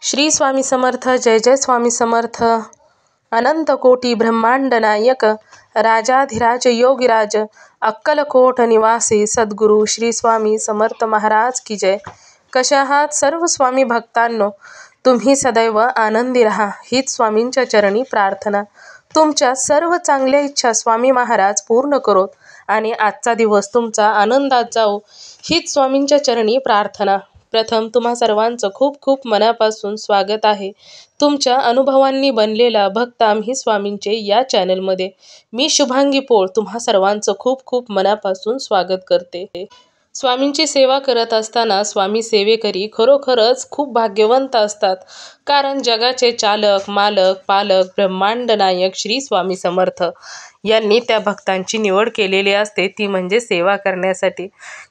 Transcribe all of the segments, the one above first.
श्री स्वामी समर्थ. जय जय स्वामी समर्थ. अनंत कोटी ब्रह्मांड नायक राजाधिराज योगीराज अक्कलकोट निवासी सद्गुरू श्री स्वामी समर्थ महाराज की जय. कशा आहात सर्व स्वामी भक्तांनो? तुम्ही सदैव आनंदी राहा हीच स्वामींच्या चरणी प्रार्थना. तुमच्या सर्व चांगल्या इच्छा स्वामी महाराज पूर्ण करोत आणि आजचा दिवस तुमचा आनंदात जाओ हीच स्वामींच्या चरणी प्रार्थना. प्रथम तुम्हा सर्वांचं खूप खूप मनापासून स्वागत आहे. तुमच्या अनुभवांनी बनलेला भक्त आम्ही स्वामींचे या चॅनलमध्ये. मी शुभांगी पोळ तुम्हा सर्वांचं खूप खूप मनापासून स्वागत करते. स्वामींची सेवा करत असताना स्वामी सेवेकरी खरोखरच खूप भाग्यवंत असतात. कारण जगाचे चालक, मालक, पालक, ब्रह्मांड नायक श्री स्वामी समर्थ यांनी त्या भक्तांची निवड केलेली असते, ती म्हणजे सेवा करण्यासाठी.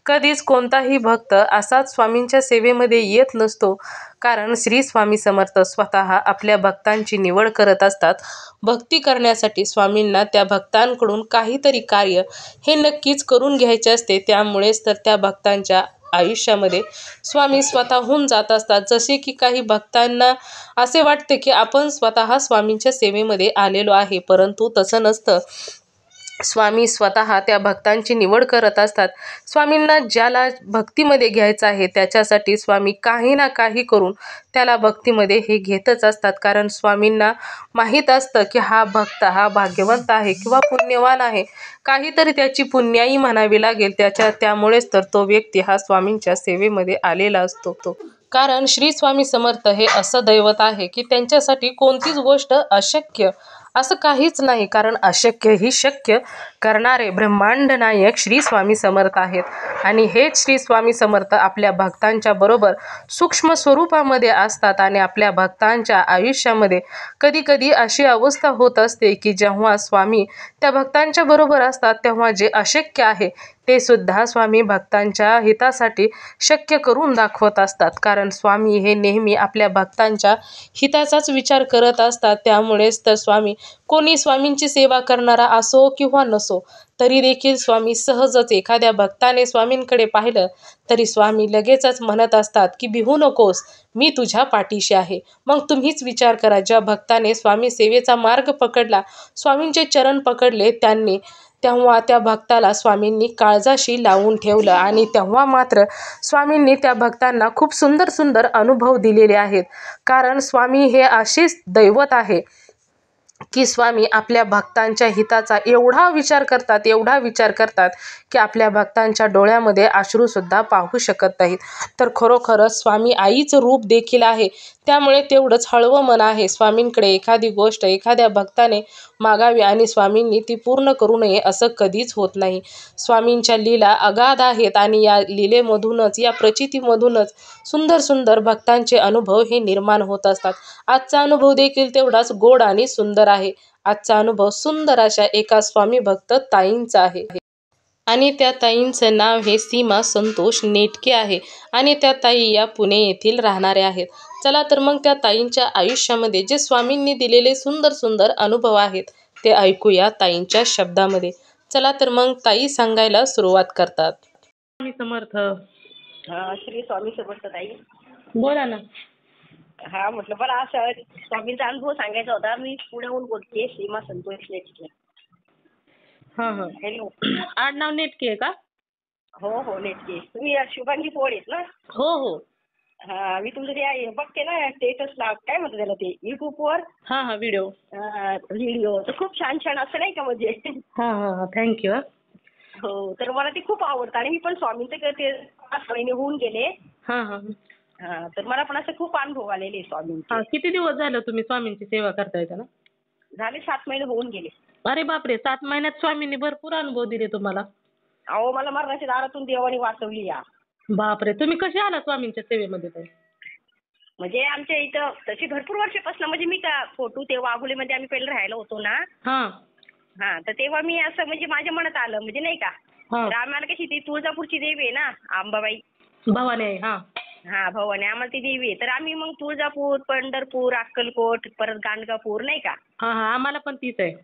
कधीच कोणताही भक्त असाच स्वामींच्या सेवेमध्ये येत नसतो. कारण श्री स्वामी समर्थ स्वतः आपल्या भक्तांची निवड करत असतात. भक्ती करण्यासाठी स्वामींना त्या भक्तांकडून काहीतरी कार्य हे नक्कीच करून घ्यायचे असते. त्यामुळेच तर त्या भक्तांच्या आयुष्यामध्ये स्वामी स्वतःहून जात असतात. जसे की काही भक्तांना असे वाटते की आपण स्वतः स्वामींच्या सेवेमध्ये आलेलो आहे, परंतु तसं नसतं. स्वामी स्वतः त्या भक्तांची निवड करत असतात. स्वामींना ज्याला भक्तीमध्ये घ्यायचं आहे त्याच्यासाठी स्वामी काही ना काही करून त्याला भक्तीमध्ये हे घेतच असतात. कारण स्वामींना माहीत असतं की हा भक्त हा भाग्यवंत आहे किंवा पुण्यवान आहे, काहीतरी त्याची पुण्याई म्हणावी लागेल त्यामुळेच तर तो व्यक्ती हा स्वामींच्या सेवेमध्ये आलेला असतो. कारण श्री स्वामी समर्थ हे असं दैवत आहे की त्यांच्यासाठी कोणतीच गोष्ट अशक्य असं काहीच नाही. कारण अशक्य ही शक्य करणारे ब्रह्मांड नायक श्री स्वामी समर्थ आहेत. आणि हेच श्री स्वामी समर्थ आपल्या भक्तांच्या बरोबर सूक्ष्म स्वरूपामध्ये असतात. आणि आपल्या भक्तांच्या आयुष्यामध्ये कधी कधी अशी अवस्था होत असते की जेव्हा स्वामी त्या भक्तांच्या बरोबर असतात तेव्हा जे अशक्य आहे ते सुद्धा स्वामी भक्तांच्या हितासाठी शक्य करून दाखवत असतात. कारण स्वामी हे नेहमी आपल्या भक्तांच्या हिताचाच विचार करत असतात. त्यामुळेच तर स्वामी कोणी स्वामींची सेवा करणारा असो किंवा नसो तरी देखील स्वामी सहजच एखाद्या भक्ताने स्वामींकडे पाहिलं तरी स्वामी लगेचच म्हणत असतात की भिवू नकोस, मी तुझ्या पाठीशी आहे. मग तुम्हीच विचार करा, ज्या भक्ताने स्वामी सेवेचा मार्ग पकडला, स्वामींचे चरण पकडले तेव्हा त्या भक्ताला स्वामींनी काळजाशी लावून ठेवलं. आणि तेव्हा मात्र स्वामींनी त्या भक्तांना खूप सुंदर सुंदर अनुभव दिलेले आहेत. कारण स्वामी हे असेच दैवत आहे की स्वामी आपल्या भक्तांच्या हिताचा एवढा विचार करतात की आपल्या भक्तांच्या डोळ्यामध्ये अश्रूसुद्धा पाहू शकत नाहीत. तर खरोखरच स्वामी आईचं रूप देखील आहे. त्यामुळे तेवढंच हळवं मन आहे. स्वामींकडे एखादी गोष्ट एखाद्या भक्ताने मागावी आणि स्वामींनी ती पूर्ण करू नये असं कधीच होत नाही. स्वामींच्या लीला अगाध आहेत आणि या लीलेमधूनच, या प्रचितीमधूनच सुंदर सुंदर भक्तांचे अनुभव हे निर्माण होत असतात. आजचा अनुभव देखील तेवढाच गोड आणि सुंदर आहे. आजचा अनुभव सुंदर अशा एका स्वामी भक्त ताईंचा आहे. आणि त्या ताईंचं नाव हे सीमा संतोष नेटके आहे. आणि त्या ताई या पुणे येथील राहणाऱ्या आहेत. चला तर मग त्या ताईंच्या आयुष्यामध्ये जे स्वामींनी दिलेले सुंदर सुंदर अनुभव आहेत ते ऐकूया ताईंच्या शब्दामध्ये. चला तर मग ताई सांगायला सुरुवात करतात. स्वामी समर्थ. श्री स्वामी समर्थ ताई. बोला ना. हा म्हटलं मला असं स्वामींचा अनुभव सांगायचा होता. मी पुण्याहून बोलते, सीमा संतोष नेटके. हा. हॅलो. आडनाव नेटके आहे का? हो नेटके. तुम्ही शुभांगी पोळ आहेत ना? हो. हा, मी तुमचं ते बघते ना स्टेटसला, काय म्हणतात त्याला ते युट्यूबवर. हा व्हिडिओ तर खूप छान छान असं नाही का म्हणजे. हा थँक्यू. हो, तर मला ते खूप आवडतं आणि मी पण स्वामींचं करते. 5 महिने होऊन गेले. हा. तर मला पण असं खूप अनुभव आलेले स्वामींचे. किती दिवस झालं तुम्ही स्वामींची सेवा करताय ना? झाले 7 महिने होऊन गेले. अरे बापरे, 7 महिन्यात स्वामींनी भरपूर अनुभव दिले तुम्हाला. अहो, मला मरणाच्या दारातून देवाने वाचवली या. बापरे, तुम्ही कसे आला स्वामींच्या सेवेमध्ये? म्हणजे आमच्या इथं तशी भरपूर वर्षापासून, म्हणजे मी का फोटो ते वाघोलीमध्ये आम्ही पहिले राहायला होतो ना. हा, तर तेव्हा मी असं म्हणजे माझ्या मनात आलं, म्हणजे नाही का, तर आम्हाला कशी ती तुळजापूरची देवी आहे ना, अंबाबाई भवानी. हा भवानी, आम्हाला ती देवी आहे. तर आम्ही मग तुळजापूर, पंढरपूर, अक्कलकोट, परत गाणगापूर नाही का. आम्हाला पण तीच आहे.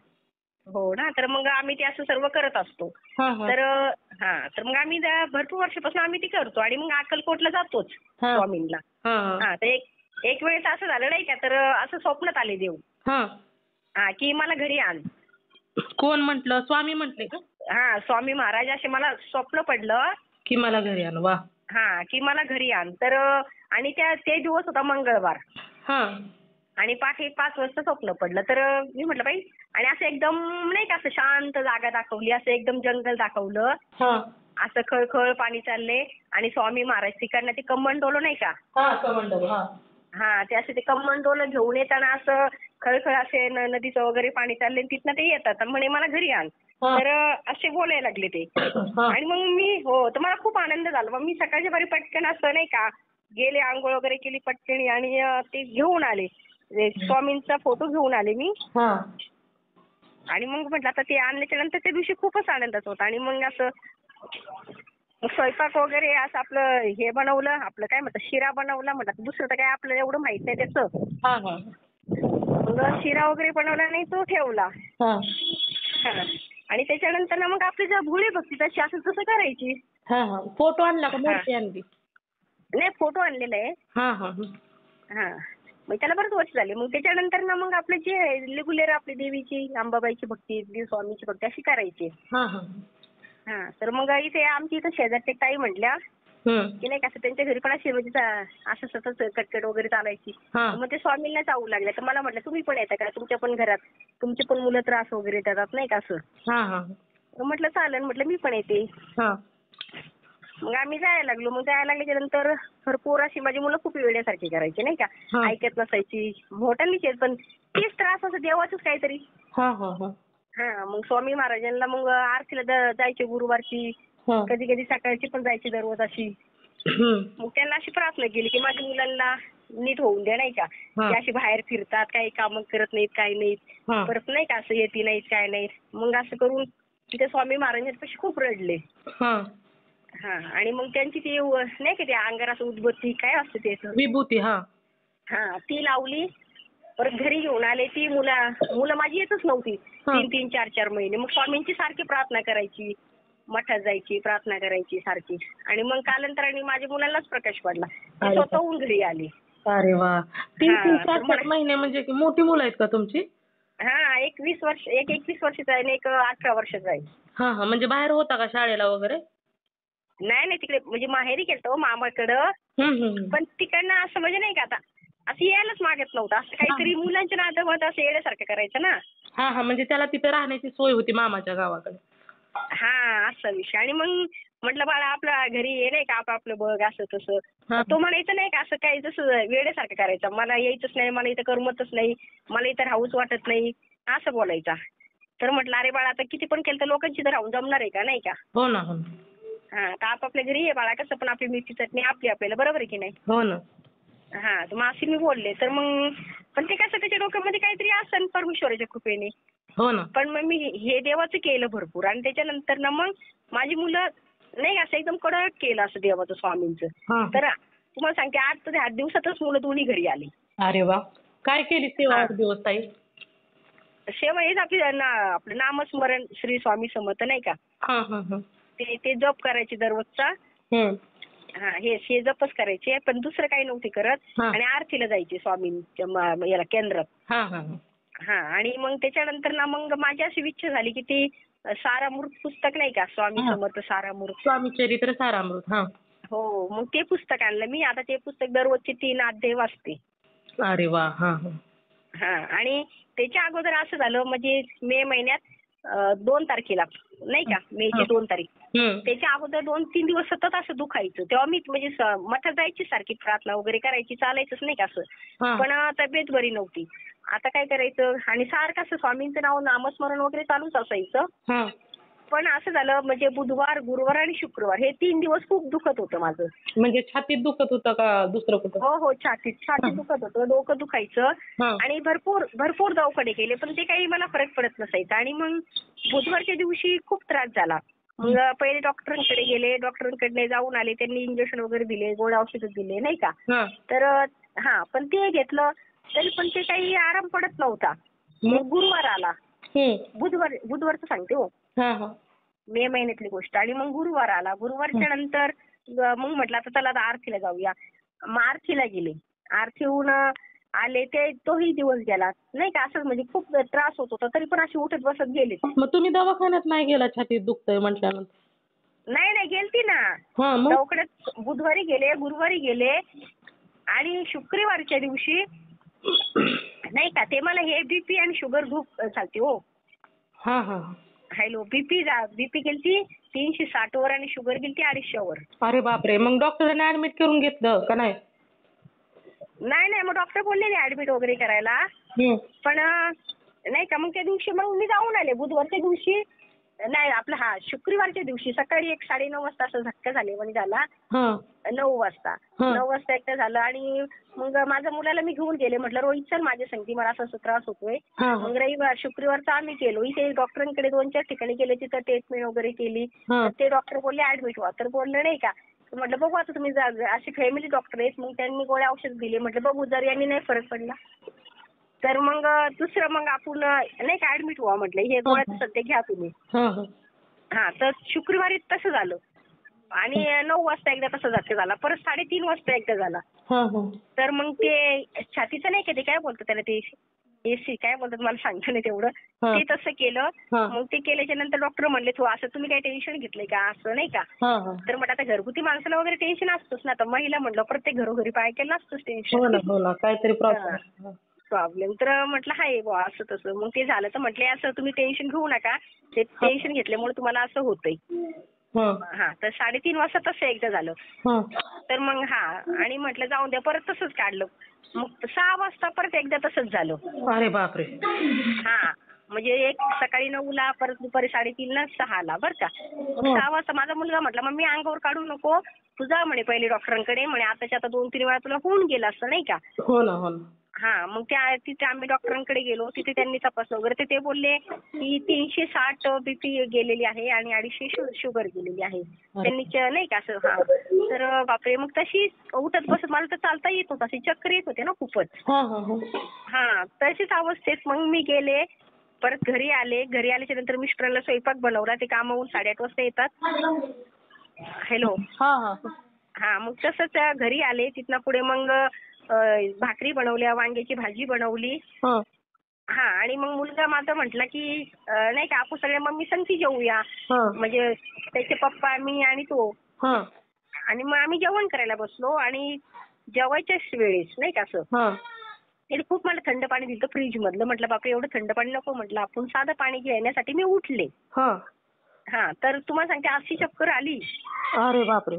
हो ना, तर मग आम्ही ते असं सर्व करत असतो. तर मग आम्ही भरपूर वर्षापासून आम्ही ती करतो आणि मग अक्कलकोटला जातोच स्वामींना. तर एक वेळेस असं झालं नाही का, तर असं स्वप्नात आले देव. हा, की मला घरी आण. कोण म्हंटल? स्वामी म्हंटले का? हा, स्वामी महाराज असे मला स्वप्न पडलं. की मला घरी आण. वा. हा, की मला घरी आण. तर आणि ते दिवस होता मंगळवार. आणि पहाटे 5 वाजता स्वप्न पडलं. तर मी म्हटलं बाई, आणि असं एकदम नाही का असं शांत जागा दाखवली, असं एकदम जंगल दाखवलं. असं खळखळ पाणी चालले आणि स्वामी महाराज तिकडनं ते कमंडोलो नाही का, हा, ते असं ते कमंडोलं घेऊन येताना असं खळखळ असे नदीचं वगैरे पाणी चालले, तिथनं ते येतात म्हणे मला घरी आण. तर असे बोलायला लागले ते. आणि मग मी तर मला खूप आनंद झाला. मग मी सकाळच्या बारी पटकन असं नाही का गेले, आंघोळ वगैरे केली पटकन आणि ते घेऊन आले, स्वामींचा फोटो घेऊन आले मी. आणि मग म्हटलं आता ते आणल्याच्या नंतर त्या दिवशी खूपच आनंदाचा होता. आणि मग असं स्वयंपाक वगैरे असं आपलं हे बनवलं, आपलं काय म्हणतात शिरा बनवला. म्हटलं दुसरं तर काय आपल्याला एवढं माहित नाही त्याचं. मग शिरा वगैरे बनवला नाही, तो ठेवला. आणि त्याच्यानंतर ना मग आपली जर भोळी भक्ती तशी असं तसं करायची. फोटो आणला का मूर्ती आणली? नाही, फोटो आणलेला आहे. हा, मग त्याला बरेच वर्ष झाले. मग त्याच्यानंतर ना मग आपले जे रेग्युलर आपली देवीची, अंबाबाईची भक्ती, स्वामीची भक्ती अशी करायची. हा, तर मग इथे आमची इथं शेजारच्या ताई म्हटल्या की नाही का असं त्यांच्या घरी पण अशी म्हणजे असं सतत कटकट वगैरे चालायची. मग ते स्वामींना चावू लागल्या. तर मला म्हटलं तुम्ही पण येता का, तुमच्या पण घरात तुमचे पण मुलं त्रास वगैरे देतात नाही का असं. म्हटलं चालेल, म्हटलं मी पण येते. मग आम्ही जायला लागलो. मग जायला लागल्याच्या नंतर भरपूर अशी माझी मुलं खूप वेड्यासारखी करायची नाही का, ऐकत नसायची, मोठ्यांनीच येत पण तीच त्रास असं देवाचंच काहीतरी. हा, मग स्वामी महाराजांना मग आरतीला जायचे गुरुवारची, कधी कधी सकाळची पण जायची दररोज अशी. मग त्यांना अशी प्रार्थना केली की माझ्या मुलांना नीट होऊन द्या नाही का, ते अशी बाहेर फिरतात, काही काम करत नाहीत, काही नाहीत, परत नाही का असं येती नाहीत, काय नाहीत. मग असं करून तिथे स्वामी महाराजांपाशी खूप रडले. हा, आणि मग त्यांची ती नाही का, ते अंगार असं उदबत्ती काय असते ते विभूती. हा, ती लावली. परत घरी घेऊन आले. ती मुलं माझी येतच नव्हती 3-3, 4-4 महिने. मग स्वामींची सारखी प्रार्थना करायची, मठात जायची, प्रार्थना करायची सारखी. आणि मग कालांतराने माझ्या मुलांनाच प्रकाश पडला, ती स्वतःहून घरी आली. अरे वा. 3-3, 4-4 महिने म्हणजे मोठी मुलं आहेत का तुमची? हा, एक 21 वर्षाचा आहे आणि एक 18 वर्षाचा आहे. म्हणजे बाहेर होता का शाळेला वगैरे? नाही, तिकडे म्हणजे माहेरी गेलतो मामाकडं. पण तिकडनं असं म्हणजे नाही का आता असं यायलाच मागत नव्हतं. असं काहीतरी मुलांच्या नादामध्ये असं येण्यासारखं करायचं ना. म्हणजे त्याला तिथे राहण्याची सोय होती मामाच्या गावाकडे. हा, असा विषय. आणि मग म्हटलं बाळा आपल्या घरी ये नाही का, आपलं बघ असं तसं. तो म्हणायचं नाही का असं काही जसं वेड्यासारखं करायचं, मला यायचंच नाही, मला इथं करमतच नाही, मला इथं राहूच वाटत नाही, असं बोलायचा. तर म्हटलं अरे बाळा आता किती पण केलं तर लोकांची तर राहून जमणार आहे का, नाही का. हो ना. हा, तर आपापल्या घरी ये बाळा, कसं पण आपली मिरची चटणी आपली आपल्याला, बरोबर आहे की नाही. हो ना. हा, तर मग अशी मी बोलले. तर मग पण ते कसं त्याच्या डोक्यामध्ये काहीतरी असेल परमेश्वराच्या कृपेने. हो ना. पण मग मी हे देवाचं केलं भरपूर. आणि त्याच्यानंतर ना मग माझी मुलं नाही असं एकदम कडक केलं असं देवाचं, स्वामींचं. तर तुम्हाला सांगते 8 दिवसातच मुलं दोन्ही घरी आली. अरे वा. काय केली सेवा 8 दिवस ताई? सेवा हेच आपलं नामस्मरण श्री स्वामी समर्थ नाही का, ते जप करायचे दररोजचा. हा, हे जपच करायचे, पण दुसरं काही नव्हते करत. आणि आरतीला जायचे स्वामींच्या याला केंद्रात. हा, आणि मग त्याच्यानंतर ना मग माझी अशी इच्छा झाली की ती सारामृत पुस्तक नाही का, स्वामी समर्थ सारामृत, स्वामी चरित्र सारामृत. हो, मग ते पुस्तक आणलं मी. आता ते पुस्तक दररोजचे 3 अध्याय वाचते. अरे वा. हा, आणि त्याच्या अगोदर असं झालं म्हणजे मे महिन्यात 2 तारखेला नाही का, मेची 2 तारीख, त्याच्या अगोदर 2-3 दिवस सतत असं दुखायचं. तेव्हा मी म्हणजे मठात जायची, सारखी प्रार्थना वगैरे करायची, चालायचंच नाही का असं. पण तब्येत बरी नव्हती. आता काय करायचं, आणि सारखं असं स्वामींचं नाव नामस्मरण वगैरे चालूच असायचं. पण असं झालं म्हणजे बुधवार, गुरुवार आणि शुक्रवार हे 3 दिवस खूप दुखत होतं माझं. म्हणजे छातीत दुखत होतं का दुसरं कुठं? हो, छातीत दुखत होतं, डोकं दुखायचं. आणि भरपूर दवाखाने केले, पण ते काही मला फरक पडत नसायचा. आणि मग बुधवारच्या दिवशी खूप त्रास झाला. मग पहिले डॉक्टरांकडे गेले, डॉक्टरांकडे जाऊन आले, त्यांनी इंजेक्शन वगैरे दिले, गोळ्या औषध दिले नाही का. तर पण ते घेतलं तरी पण ते काही आराम पडत नव्हता. मग गुरुवार आला, बुधवारचं सांगते हो, मे महिन्यातली गोष्ट. आणि मग गुरुवार आला. गुरुवारच्या नंतर मग म्हटलं आता चला आता आरतीला जाऊया. मग आरतीला गेले. आरती होऊन आले ते तोही दिवस गेला नाही का. असं म्हणजे खूप त्रास होत होता तरी पण अशी उठत बसत गेले. मग तुम्ही दवाखान्यात नाही गेला छातीत दुखतंय म्हटल्यानंतर? नाही गेलती ना दवाखान्यात. बुधवारी गेले, गुरुवारी गेले आणि शुक्रवारच्या दिवशी नाही का ते मला हे बीपी आणि शुगर खूप चालते हो. हॅलो, बीपी गेलती 360 वर आणि शुगर गेलती 250 वर. अरे बापरे, मग डॉक्टरांनी ऍडमिट करून घेतलं का नाही? नाही मग डॉक्टर बोलले नाही ऍडमिट वगैरे करायला. पण नाही का मग त्या दिवशी मग मी जाऊन आले. बुधवारच्या दिवशी नाही आपलं शुक्रवारच्या दिवशी सकाळी 9:30 वाजता असं झटका झाले म्हणजे झाला. 9 वाजता एकदा झालं आणि मग माझ्या मुलाला मी घेऊन गेले. म्हटलं रोहित चल माझ्या संगती, मला असं त्रास होतोय. मग रविवार शुक्रवारचा आम्ही गेलो. इथे डॉक्टरांकडे 2-4 ठिकाणी गेले, तिथं ट्रीटमेंट वगैरे केली. ते डॉक्टर बोलले ऍडमिट व्हा. तर बोलले नाही का म्हटलं बघू आता तुम्ही असे फॅमिली डॉक्टर आहेत. मग त्यांनी गोळ्या औषध दिले. म्हटलं बघू जर यांनी नाही फरक पडला तर मग दुसरं मग आपण नाही का ऍडमिट व्हा म्हटलं. हे गोळ्या सध्या घ्या तुम्ही. तर शुक्रवारी तसं झालं आणि 9 वाजता एकदा तसं झटका झाला. परत 3:30 वाजता एकदा झाला. तर मग ते छातीचं नाही का ते काय बोलतात त्याला ते एसी काय बोलतात मला सांगता नाही तेवढं. ते तसं केलं. मग ते केल्याच्या नंतर डॉक्टर म्हणले असं तुम्ही काही टेन्शन घेतलंय का असं नाही का. तर म्हटलं आता घरगुती माणसाला वगैरे टेन्शन असतोच ना. तर महिला म्हटलं प्रत्येक घरोघरी पाय केलं असतोच टेन्शन. काहीतरी प्रॉब्लेम. तर म्हटलं हाय बुवा असं तसं. मग ते झालं तर म्हटले असं तुम्ही टेन्शन घेऊ नका. ते टेन्शन घेतल्यामुळे तुम्हाला असं होतंय. तर 3:30 वाजता तसं एकदा झालं. तर मग आणि म्हटलं जाऊन द्या. परत तसंच काढलं. मग 6 वाजता परत एकदा तसंच झालं. अरे बापरे. म्हणजे एक सकाळी 9ला परत दुपारी 3:30ला 6ला बरं का. मग 6 वाजता माझा मुलगा म्हटला मग मी अंगावर काढू नको तू जा म्हणे पहिले डॉक्टरांकडे म्हणे आताच्या आता 2-3 वेळा तुला होऊन गेला असतं नाही का. हो ना. मग तिथे आम्ही डॉक्टरांकडे गेलो. तिथे त्यांनी तपासलं वगैरे तर ते बोलले की 360 बीपी गेलेली आहे आणि 250 शुगर गेलेली आहे. त्यांनी नाही का असं. तर बापरे मग तशी उठत बसत मला तर चालता येत होतं. अशी चक्कर येत होते ना खूपच. तशीच अवस्थेत मग मी गेले. परत घरी आले. घरी आल्याच्या नंतर मिस्टरांना स्वयंपाक बनवला. ते कामावरून 8:30 वाजता येतात. हॅलो. मग तसंच घरी आले. तिथनं पुढे मग भाकरी बनवल्या, वांग्याची भाजी बनवली. आणि मग मुलगा माझा म्हटला की नाही का आपण सगळ्या मम्मी संगती जेऊया. म्हणजे त्याचे पप्पा, मी आणि तो. आणि मग आम्ही जेवण करायला बसलो आणि जेवायच्याच वेळेस नाही का असं त्याने खूप मला थंड पाणी दिलं फ्रीज मधलं. म्हटलं बापरे एवढं थंड पाणी नको. म्हटलं आपण साधं पाणी घेण्यासाठी मी उठले. तर तुम्हाला सांगते अशी चक्कर आली. अरे बापरे.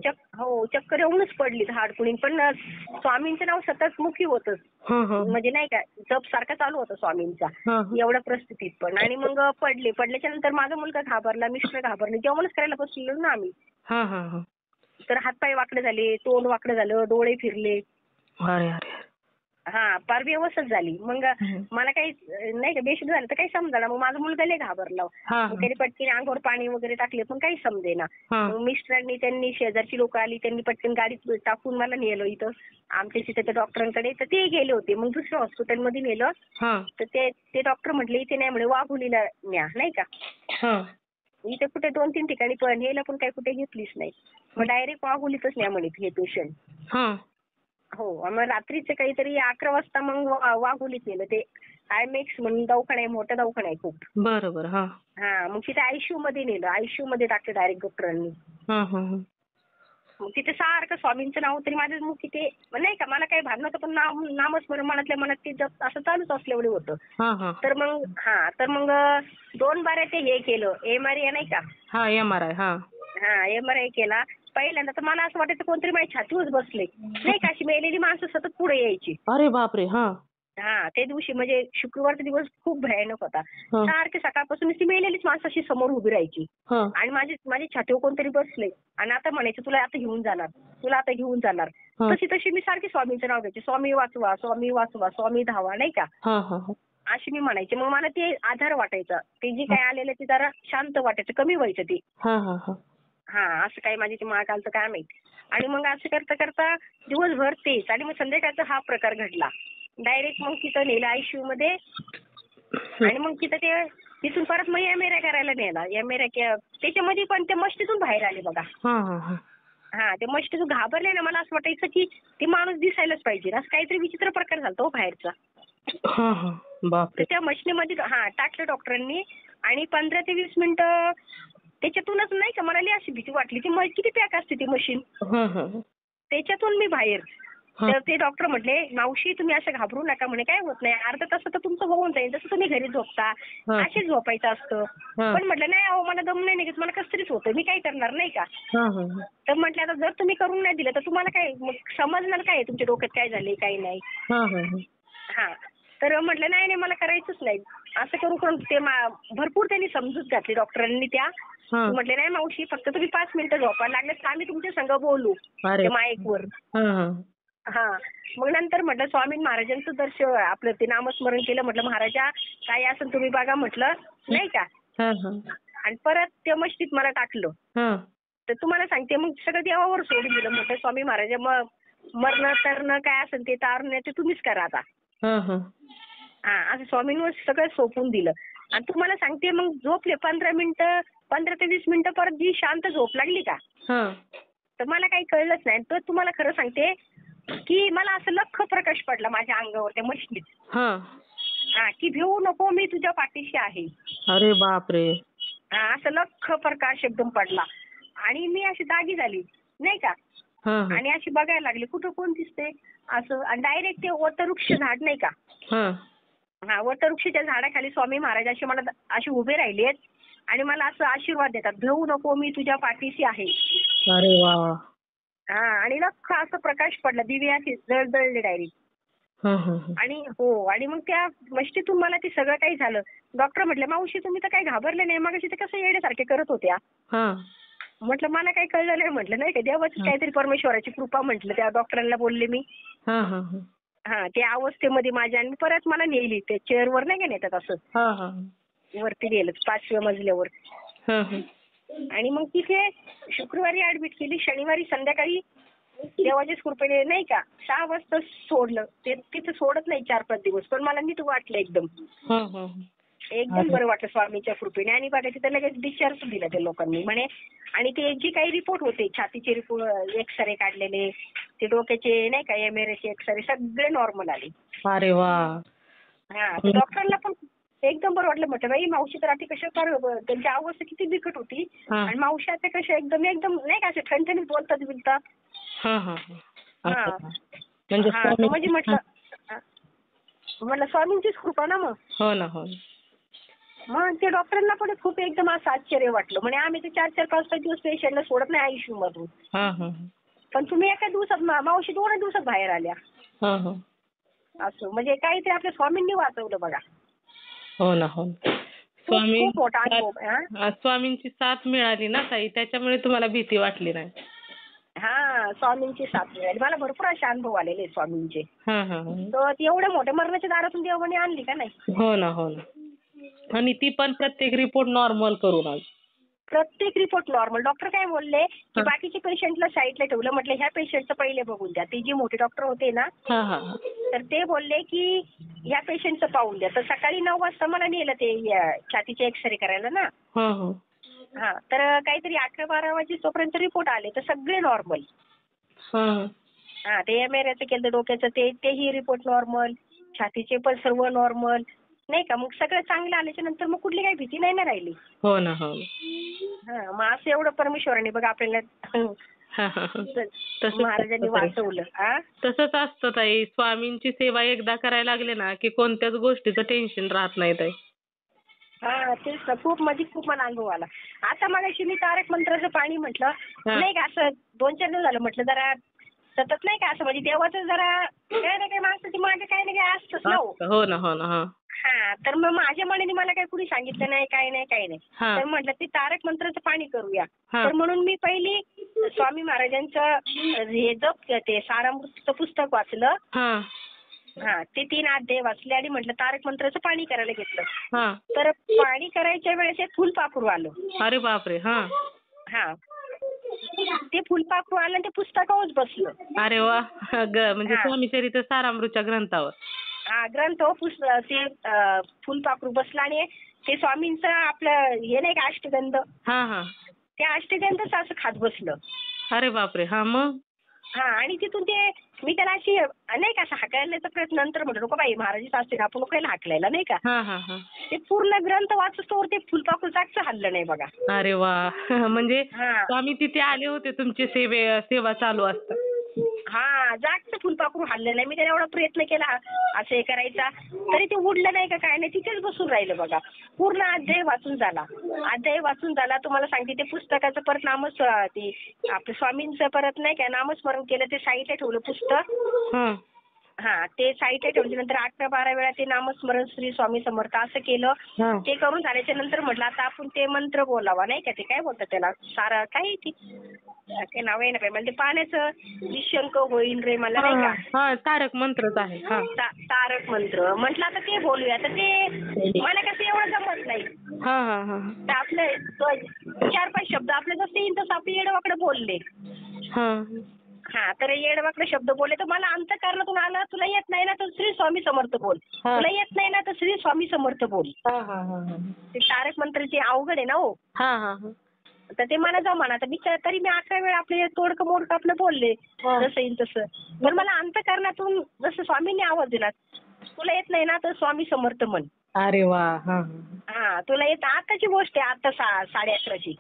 चक्कर येऊनच पडली हाडकुणी. पण स्वामींचं नाव सतत मुखी होतच. म्हणजे नाही का जप सारखा चालू होता स्वामींचा एवढ्या परिस्थितीत पण. आणि मग पडल्याच्या नंतर माझा मुलगा घाबरला, मिस्टर घाबरले. जेवणच करायला बसलेलो ना आम्ही. तर हातपाय वाकडे झाले, तोंड वाकडं झालं, डोळे फिरले. फार व्यवस्थित झाली. मग मला काही नाही का बेशुद्ध झालं तर काही समजा. मग माझा मुलगा लय घाबरला. त्याने पटकन अंगावर पाणी वगैरे टाकले पण काही समजेना. मग मिस्टरांनी त्यांनी शेजारची लोक आली त्यांनी पटकन गाडीत टाकून मला नेलं इथं आमच्या तिथे डॉक्टरांकडे. तर ते गेले होते. मग दुसऱ्या हॉस्पिटलमध्ये नेलं. तर ते डॉक्टर म्हटले इथे नाही म्हणे वाघोलीला न्या नाही का. इथे कुठे 2-3 ठिकाणी पण नेलं पण काही कुठे घेतलीच नाही. मग डायरेक्ट वाघोलीतच न्या म्हणे हे पेशंट. मग रात्रीचे काहीतरी 11 वाजता मग वाघोलीत नेलं. ते आयमेक्स म्हणून दवाखाना आहे, मोठा दवाखाना आहे खूप. बरोबर. मग तिथे आयसीयू मध्ये नेलं. आयसीयू मध्ये टाकलं डायरेक्ट डॉक्टरांनी. मग तिथे सारखं स्वामींचं नाव तरी माझ्या मुखी ते नाही का मला काही भान नव्हतं पण नामस्मरण मनातल्या मनात ते जप असं चालूच असलं एवढं होतं. तर मग 2 बाऱ्या ते हे केलं MRI नाही का. MRI केला. पहिल्यांदा तर मला असं वाटायचं कोणतरी माझ्या छातीवर बसले नाही का. अशी मेलेली माणसं सतत पुढे यायची. अरे बापरे. त्या दिवशी म्हणजे शुक्रवारचा दिवस खूप भयानक होता. सारखे सकाळपासून ती मेलेलीच माणसं अशी समोर उभी राहायची. आणि माझी छातीवर कोणतरी बसले आणि आता म्हणायचं तुला आता घेऊन जाणार, तुला आता घेऊन जाणार. तशी मी सारखी स्वामींचं नाव घ्यायचे. स्वामी वाचवा, स्वामी वाचवा, स्वामी धावा नाही का. अशी मी म्हणायचे. मग मला ते आधार वाटायचा. ते जे काय आलेलं ते जरा शांत वाटायचं, कमी व्हायचं ते. असं काय माझी ती माग आलं तर काय माहिती. आणि मग असं करता करता दिवसभर तेच आणि मग संध्याकाळचा हा प्रकार घडला. डायरेक्ट मग तिथं नेलं आयसीयू मध्ये. आणि मग तिथं तिथून परत मग MRI करायला नेला. MRI त्याच्यामध्ये पण ते मस्तीतून बाहेर आले बघा. हा ते मशीन घाबरले ना, मला असं वाटायचं की ते माणूस दिसायलाच पाहिजे, असं काहीतरी विचित्र प्रकार झाला बाहेरचा. हा हा. तर बापरे. त्या मशिनीमध्ये टाकलं डॉक्टरांनी आणि 15 ते 20 मिनिटं त्याच्यातूनच नाही का मला लई अशी भीती वाटली. ती किती पॅक असते ती मशीन. हा हा. त्याच्यातून मी बाहेर. हा. तर ते डॉक्टर म्हटले, मावशी तुम्ही असं घाबरू नका म्हणे, काय होत नाही, अर्धा तासात तर तुमचं होऊन जाईल, जसं तुम्ही घरी झोपता हा. असेच झोपायचं असतं. हा. पण म्हटलं नाही अहो, मला दम नाही निघत, मला कसं तरीच होतं, मी काय करणार नाही का. हा हा. तर म्हटलं आता जर तुम्ही करून नाही दिलं तर तुम्हाला काय मग समजणार काय आहे, तुमच्या डोक्यात काय झाले काय नाही. हा हा. हा तर म्हटलं नाही नाही मला करायचंच नाही. असं करू करून ते भरपूर त्यांनी समजूत घातली डॉक्टरांनी त्या. हा. म्हटले नाही मावशी, फक्त तुम्ही 5 मिनिटं झोपा, लागले तर आम्ही तुमच्या संग बोलू अरे. ते माईकवर. हा हा. हा मग नंतर म्हटलं स्वामी महाराजांचं दर्शन आपलं ते नामस्मरण केलं. म्हटलं महाराजा काय असेल तुम्ही बघा म्हटलं नाही का. हा हा. आणि परत त्या मस्जिदीत मला टाकलं. हा. तर तुम्हाला सांगते मग सगळं देवावर सोडून दिलं. म्हटलं स्वामी महाराजा मग मरण तरण काय असेल ते तारून ते तुम्हीच करा आता. हा हा. हा असं स्वामींवर सगळं सोपून दिलं. आणि तुम्हाला सांगते मग झोपले 15 ते 20 मिनिटं परत जी शांत झोप लागली का. हा. तर मला काही कळलंच नाही. तर तुम्हाला खरं सांगते की मला असं लख्ख प्रकाश पडला माझ्या अंगावर त्या मशिनीत. हा. हा की भिवू नको, मी तुझ्या पाठीशी आहे. अरे बापरे. हा असं लख्ख प्रकाश एकदम पडला आणि मी अशी जागी झाली नाही का. हा हा. आणि अशी बघायला लागली कुठं कोण दिसते असं. आणि डायरेक्ट ते वटवृक्ष झाड नाही का. हा. हा वटवृक्षाच्या झाडाखाली स्वामी महाराज असे मला असे उभे राहिलेत आणि मला असं आशीर्वाद देतात, भिवू नको, मी तुझ्या पाठीशी आहे. अरे वा. हा आणि लख्ख असं प्रकाश पडला, दिवे असे जळजळले डायरेक्ट. हा हा. आणि हो आणि मग त्या मस्जिदीतून मला ते सगळं काही झालं. डॉक्टर म्हटले मावशी तुम्ही तर काही घाबरले नाही, मग ते कसं येण्यासारखे करत होत्या. हा. म्हटलं मला काही कळलं नाही. म्हटलं नाही का देवाची काहीतरी परमेश्वराची कृपा म्हटलं. त्या डॉक्टरांना बोलले मी. हा हा. हा त्या अवस्थेमध्ये माझ्या आणि परत मला नेली ते चेअरवर नाही का नेतात असं. हा हा. वरती नेलं 5व्या मजल्यावर. हा हा. आणि मग तिथे शुक्रवारी ऍडमिट केली. शनिवारी संध्याकाळी देवाच्याच कृपेने नाही का 6 वाजता सोडलं. ते तिथे सोडत नाही 4-5 दिवस, पण मला नीट वाटलं एकदम. हा हा. एकदम बरं वाटलं स्वामीच्या कृपेने. आणि बघा तिथे लगेच डिस्चार्ज दिला त्या लोकांनी म्हणे. आणि ते जे काही रिपोर्ट होते छातीचे रिपोर्ट, एक्सरे काढलेले, ते डोक्याचे नाही का MRI एक्सरे सगळे नॉर्मल आले. अरे वा. हा डॉक्टरांना पण एकदम बरं वाटलं. म्हटलं बाई मावशी तर आता कशा त्यांची अवस्था किती बिकट होती. आणि मावशी आता कशा एकदम एकदम नाही का असे ठणठणीत बोलतात. हा हा. हा म्हणजे म्हटलं स्वामींचीच कृपा ना मग. हो ना हो. मग ते डॉक्टरांना पण खूप एकदम असं आश्चर्य वाटलं. म्हणे आम्ही ते 4-4, 5-5 दिवस पेशंटला सोडत नाही आयसीयू मधून. हा हा. पण तुम्ही एका दिवसात मावशी 2 दिवसात बाहेर आल्या. हा हा. असं म्हणजे काहीतरी आपल्या स्वामींनी वाचवलं बघा. हो ना हो. खूप मोठा अनुभव. स्वामींची साथ मिळाली ना ताई, त्याच्यामुळे तुम्हाला भीती वाटली नाही. हा स्वामींची साथ मिळाली. मला भरपूर असे अनुभव आलेले स्वामींचे. हा हा. तर एवढ्या मोठ्या मरणाच्या दारातून देवाने आणली का नाही. हो ना हो ना. आणि ती पण प्रत्येक रिपोर्ट नॉर्मल करून आली. प्रत्येक रिपोर्ट नॉर्मल. डॉक्टर काय बोलले की बाकीच्या पेशंटला साईडला ठेवलं. म्हटलं ह्या पेशंटचं पहिले बघून द्या. ते जे मोठे डॉक्टर होते ना तर ते बोलले की ह्या पेशंटचं पाहून द्या. तर सकाळी 9 वाजता मला नेलं ते छातीचे एक्सरे करायला ना. हा तर काहीतरी 11-12 वाजेपर्यंत रिपोर्ट आले तर सगळे नॉर्मल. हा ते MRI केलं डोक्याचं तेही रिपोर्ट नॉर्मल, छातीचे पण सर्व नॉर्मल नाही का. मग सगळं चांगलं आल्याच्या नंतर मग कुठली काही भीती नाही ना राहिली. हो ना हो. हा मग असं एवढं परमेश्वराने बघा आपल्याला महाराजांनी वाचवलं. तसंच असतं ताई, स्वामींची सेवा एकदा करायला लागले ना की कोणत्याच गोष्टीचं टेन्शन राहत नाही ताई. हा तेच ना. खूप मला अनुभव आला. आता मगाशी मी तारक मंत्राचं पाणी म्हटलं नाही का, असं 2-4 दिवस झालं म्हटलं जरा सतत नाही का असं म्हणजे देवाचं जरा काय ना काय माणसाची मागे काही ना काही असतंच ना. हो ना हो ना. हा तर मग माझ्या मनाने मला काही कुणी सांगितलं नाही काही नाही. तर म्हटलं ते तारक मंत्राचं पाणी करूया. तर म्हणून मी पहिली स्वामी महाराजांचं हे जप ते सारामृतचं पुस्तक वाचलं. हा ते 3 अध्याय वाचले आणि म्हटलं तारक मंत्राचं पाणी करायला घेतलं. तर पाणी करायच्या वेळेस एक फुलपाखरू आलं. अरे बापरे. हा ते फुलपाखरू आलं आणि ते पुस्तकावरच बसलं. अरे वा. म्हणजे स्वामी चरित्र सारामृतच्या ग्रंथावर. हा ग्रंथ ते फुलपाखरू बसला आणि ते स्वामींचं आपलं हे नाही का अष्टगंध. त्या अष्टगंधच असं खात बसलं. अरे बापरे. हा मग. हा आणि तिथून ते मी त्याला अशी नाही का असं हाकलायचा प्रयत्न नंतर म्हटलं नको बाई महाराज असते आपण नको हाकलायला नाही का. हा हा हा. ते पूर्ण ग्रंथ वाचतोवर ते फुलपाखरू जागचं हल्लं नाही बघा. अरे वा. म्हणजे हा स्वामी तिथे आले होते तुमची सेवा चालू असतात. हा जागचं फुलपाखरू हल्लं नाही. मी त्याला एवढा प्रयत्न केला असं हे करायचा तरी ते उडलं नाही का काय नाही तिथेच बसून राहिलं बघा. पूर्ण अध्याय वाचून झाला तुम्हाला सांगते. ते पुस्तकाचं परत ते आपलं स्वामींचं परत नाही का नामस्मरण केलं ते साईडला ठेवलं पुस्तक. हा ते साईडला ठेवलं नंतर 11-12 वेळा ते नामस्मरण श्री स्वामी समर्थ असं केलं. ते करून झाल्याच्या नंतर म्हटलं आता आपण ते मंत्र बोलावा नाही का. ते काय बोलतात त्याला सारा काय ते नाव आहे ना म्हणजे पाण्याचं निशंक होईल रे मला नाही का. हा तारक मंत्रच आहे. तारक मंत्र म्हटलं आता ते बोलूया. तर ते मला कसं एवढं जमत नाही. हा हा हा. तर आपले 4-5 शब्द आपले जसे येईल तसं आपले येडवाकडे बोलले. हा तर येडवाकडे शब्द बोलले तर मला अंतःकरणातून आलं तुला येत नाही ना तर श्री स्वामी समर्थ बोल. तुला येत नाही ना तर श्री स्वामी समर्थ बोल. ते तारक मंत्राचे अवघड आहे ना हो. तर ते मला जमाना तर तरी मी 11 वेळा आपले तोडकं मोडकं आपलं बोलले जसं येईल तसं. पण मला अंतःकरणातून जसं स्वामींनी आवाज दिला तुला येत नाही ना तर स्वामी समर्थ म्हण. अरे वा. हा तुला येत आताची गोष्ट आहे आता 11:30ची.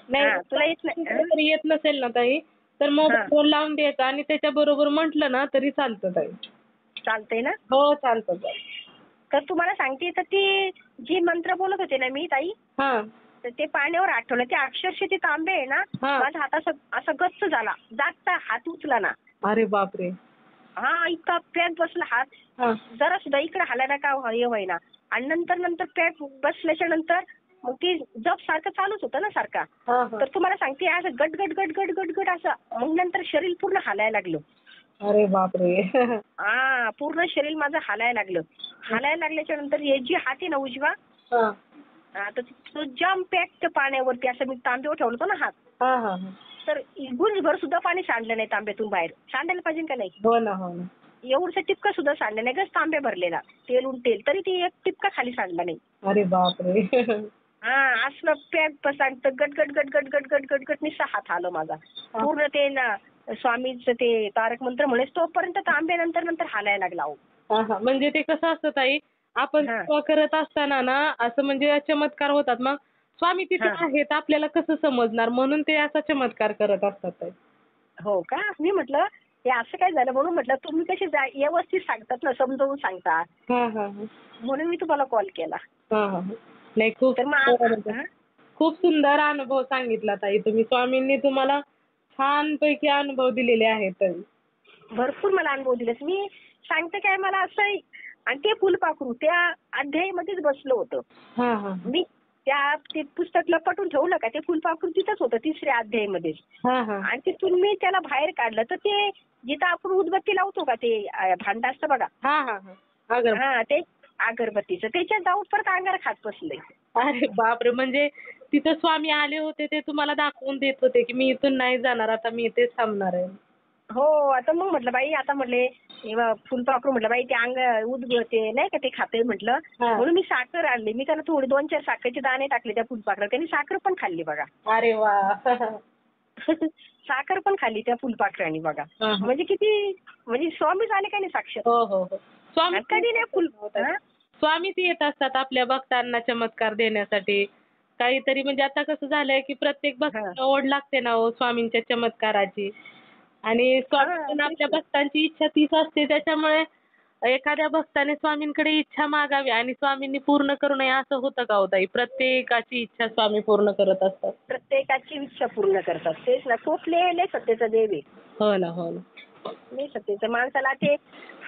नाही तुला येत नाही येत नसेल ना ताई तर मोबाईल लावून द्यायचा आणि त्याच्या बरोबर म्हटलं ना तरी चालतं ताई. चालतंय ना. हो चालतं. तर तुम्हाला सांगते तर ती जी मंत्र बोलत होते ना मी ताई तर ते पाण्यावर आठवलं ते अक्षरशः ते तांबे आहे ना माझा हात असं गच्च झाला जागता हात उचला ना. अरे बापरे. हा इतका पॅक बसला हात जरा सुद्धा इकडे हालायला का हे व्हायना. आणि नंतर पॅक बसल्याच्या नंतर मग ती जप सारखं चालूच होतं ना सारखा. तर तुम्हाला सांगते असं गट गट गट गट गट गट असं मग नंतर शरीर पूर्ण हालायला लागलं. अरे बापरे. हा पूर्ण शरीर माझं हालायला लागल्याच्या नंतर हे जी हात आहे ना उजवा तर तो जाम पॅक पाण्यावरती असं मी तांब्यावर ठेवलं होतं ना हात. तर गुंजभर सुद्धा पाणी सांडलं नाही तांब्यातून बाहेर. सांडायला पाहिजे का नाही. हो ना. एवढंसं टिपका सुद्धा सांडलं नाही. गस तांब्या भरलेला तेल तरी ती एक टिपका खाली सांडला नाही. अरे बापरे. हा असलं पॅक सांगतं गट गट गट गट गट गट गट गट निस्सा हात आलं माझा. पूर्ण ते ना स्वामींचं ते तारक मंत्र म्हणे तोपर्यंत तांब्यानंतर हालायला लागला. म्हणजे ते कसं असतं ताई आपण सेवा करत असताना ना असं म्हणजे चमत्कार होतात. मग स्वामी तिथे आहेत आपल्याला कसं समजणार म्हणून ते असा चमत्कार करत असतात ताई. हो का. मी म्हटलं हे असं काय झालं म्हणून म्हटलं तुम्ही कसे व्यवस्थित सांगतात ना समजावून सांगतात. म्हणून मी तुम्हाला कॉल केला. नाही खूप सुंदर अनुभव सांगितला ताई तुम्ही. स्वामींनी तुम्हाला छानपैकी अनुभव दिलेले आहेत. भरपूर मला अनुभव दिले. मी सांगते काय मला असं आणि ते फुलपाखरू त्या अध्यायमध्येच बसलं होतं. मी ते पुस्तक लपटून ठेवलं का ते फुलपाखरू तिथंच होतं 3ऱ्या अध्यायमध्येच. आणि तिथून मी त्याला बाहेर काढलं तर ते जिथं आपण उदबत्ती लावतो का ते भांड असतं बघा. ते अगरबत्तीचं त्याच्यात जाऊन परत अंगार खात बसलंय. अरे बापरे. म्हणजे तिथं स्वामी आले होते ते तुम्हाला दाखवून देत होते की मी इथून नाही जाणार आता मी इथेच थांबणार आहे. हो आता मग म्हटलं बाई आता म्हटले फुलपाखरू म्हटलं बाई ते ते नाही का ते खाते म्हटलं. म्हणून मी साखर आणली. मी त्याला थोडी 2-4 साखरेचे दाणे टाकले त्या फुलपाखरात. त्यांनी साखर पण खाल्ली बघा. अरे वा. साखर पण खाल्ली त्या फुलपाखरांनी बघा. म्हणजे किती म्हणजे स्वामीच आले का नाही साक्षात. हो. स्वामी कधी नाही स्वामीच येत असतात आपल्या भक्तांना चमत्कार देण्यासाठी. काहीतरी म्हणजे आता कसं झालंय की प्रत्येक भक्ताला ओढ लागते ना स्वामींच्या चमत्काराची. आणि स्वामी आपल्या भक्तांची इच्छा तीच असते. त्याच्यामुळे एखाद्या भक्ताने स्वामींकडे इच्छा मागावी आणि स्वामींनी पूर्ण करू नये असं होतं का हो ताई. प्रत्येकाची इच्छा स्वामी पूर्ण करत असतात. प्रत्येकाची इच्छा पूर्ण करतात. तेच ना लय सत्तेचा देव आहे. हो ना. लय सत्तेचं माणसाला ते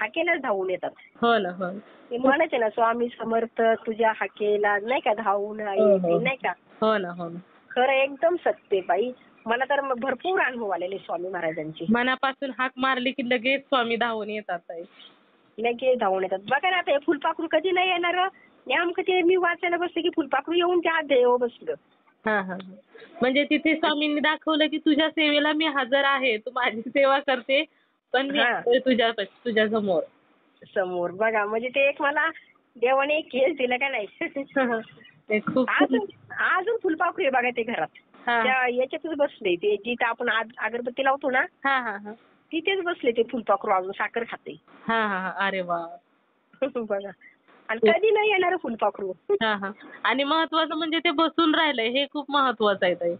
हाकेलाच धावून येतात. हो ना. ते म्हणायचे ना स्वामी समर्थ तुझ्या हाकेला नाही का धावून नाही का. हो ना. खरं एकदम सत्य बाई. मला तर भरपूर अनुभव आलेले स्वामी महाराजांचे. मनापासून हाक मारली की लगेच स्वामी धावून येतात ताई. लगेच धावून येतात. बघा ना आता हे फुलपाखरू कधी नाही येणार. नेमकं ते मी वाचायला बसले की फुलपाखरू येऊन त्या अध्यायावर बसलं. म्हणजे तिथे स्वामींनी दाखवलं की तुझ्या सेवेला मी हजर आहे. तू माझी सेवा करते पण मी तुझ्या समोर बघा म्हणजे ते एक मला देवाने एक केस दिलं का नाही. अजून फुलपाखरू आहे बघा ते घरात. हा. त्या याच्यातच बसले ते, जिथं आपण अगरबत्ती लावतो ना हा हा हा. तिथेच बसले ते फुलपाखरू, अजून साखर खाते. हा हा हा. अरे वा. बघा, आणि कधी नाही येणार फुलपाखरू. हा हा. आणि महत्वाचं म्हणजे ते बसून राहिलंय, हे खूप महत्वाचं आहे ताई.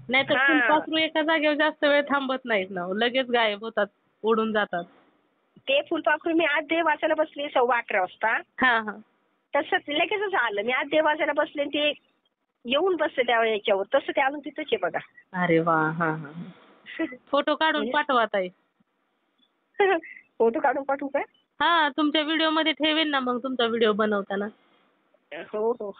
नाहीतर हा, फुलपाखरू एका जागेवर जास्त वेळ थांबत नाहीत ना, लगेच गायब होतात, उडून जातात. ते फुलपाखरू मी आज देव वाचायला बसले 11:15 वाजता, हा हा. तसंच लगेचच आलं. मी आज देव वाचायला बसले आणि ते येऊन बसले त्या याच्यावर, तसं ते अजून तिथंच आहे बघा. अरे वा. हा हा. फोटो काढून म्हणजे पाठवा ताई. फोटो काढून पाठवू का? हा, तुमच्या व्हिडिओ मध्ये ठेवेन ना मग, तुमचा व्हिडिओ बनवताना. हो हो.